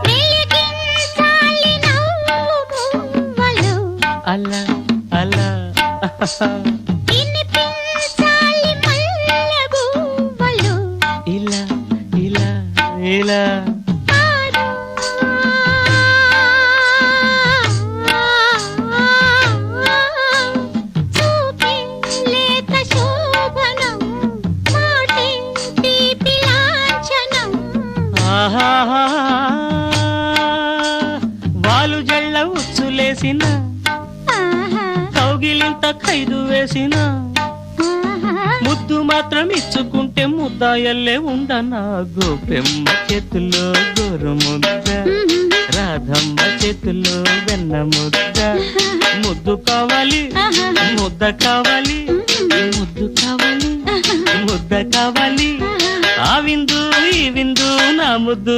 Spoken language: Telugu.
వెలిగించాలి నవ్వు పువ్వులు. అలా అలా వినిపించాలి మల్లె పువ్వులు. ఇలా ఇలా ఇలా పాడు. చూపే లేత శోభనం, మాటే తీపి లాంఛనం. ఆహాహా వాలు జళ్ళ ఉచ్చులేసిన ఆహా, కౌగిలింత ఖైదు వేసిన ఆహా. ముద్దు మాత్రం ఇచ్చుకుంటే ముద్దాయల్లే ఉండనా గోపెమ్మ చేతుల్లో గోరు ముద్ద రాధమ్మ చేతుల్లో వెన్న ముద్ద ముద్దు కావాలి ముద్ద కావాలి ముద్దు కావాలి ముద్ద కావాలి ఆ విందు ఈ విందు నా ముద్దు